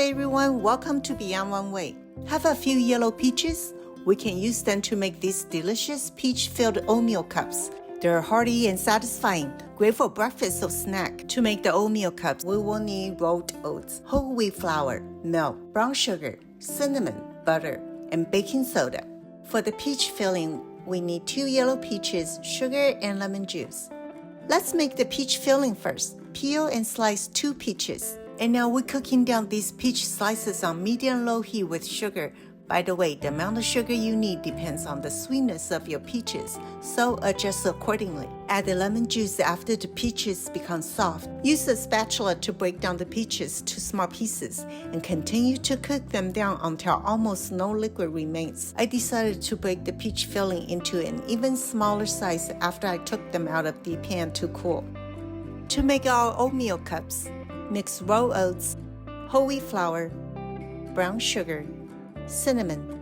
everyone, welcome to Beyond One Way. Have a few yellow peaches? We can use them to make these delicious peach-filled oatmeal cups. They're hearty and satisfying, great for breakfast or snack. To make the oatmeal cups, we will need rolled oats, whole wheat flour, milk, brown sugar, cinnamon, butter, and baking soda. For the peach filling, we need 2 yellow peaches, sugar, and lemon juice. Let's make the peach filling first. Peel and slice 2 peaches. And now we're cooking down these peach slices on medium-low heat with sugar. By the way, the amount of sugar you need depends on the sweetness of your peaches, so adjust accordingly. Add the lemon juice after the peaches become soft. Use a spatula to break down the peaches to small pieces and continue to cook them down until almost no liquid remains. I decided to break the peach filling into an even smaller size after I took them out of the pan to cool. To make our oatmeal cups, mix raw oats, whole wheat flour, brown sugar, cinnamon,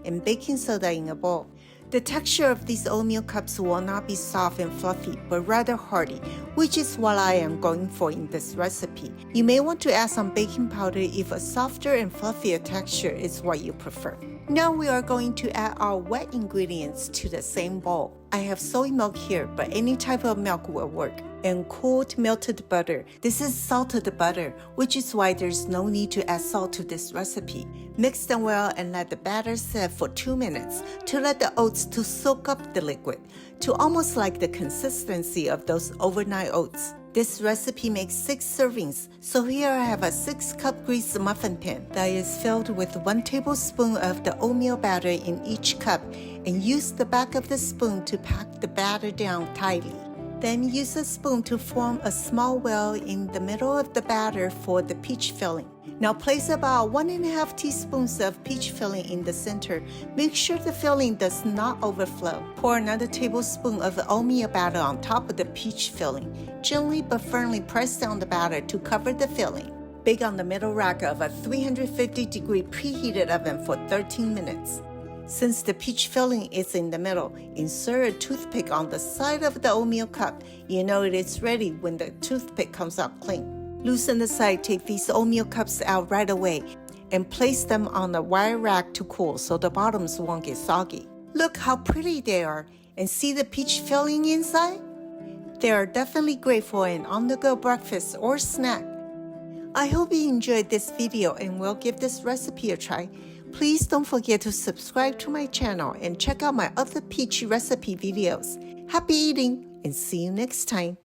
and baking soda in a bowl. The texture of these oatmeal cups will not be soft and fluffy, but rather hearty, which is what I am going for in this recipe. You may want to add some baking powder if a softer and fluffier texture is what you prefer. Now we are going to add our wet ingredients to the same bowl. I have soy milk here, but any type of milk will work. And cooled melted butter. This is salted butter, which is why there's no need to add salt to this recipe. Mix them well and let the batter set for 2 minutes to let the oats to soak up the liquid, to almost like the consistency of those overnight oats. This recipe makes 6 servings, so here I have a 6-cup greased muffin pan that is filled with 1 tablespoon of the oatmeal batter in each cup, and use the back of the spoon to pack the batter down tightly. Then use a spoon to form a small well in the middle of the batter for the peach filling. Now place about 1½ teaspoons of peach filling in the center. Make sure the filling does not overflow. Pour another tablespoon of oatmeal batter on top of the peach filling. Gently but firmly press down the batter to cover the filling. Bake on the middle rack of a 350-degree preheated oven for 13 minutes. Since the peach filling is in the middle, insert a toothpick on the side of the oatmeal cup. You know it is ready when the toothpick comes out clean. Loosen the side, take these oatmeal cups out right away, and place them on a wire rack to cool so the bottoms won't get soggy. Look how pretty they are, and see the peach filling inside? They are definitely great for an on-the-go breakfast or snack. I hope you enjoyed this video and will give this recipe a try. Please don't forget to subscribe to my channel and check out my other peach recipe videos. Happy eating and see you next time.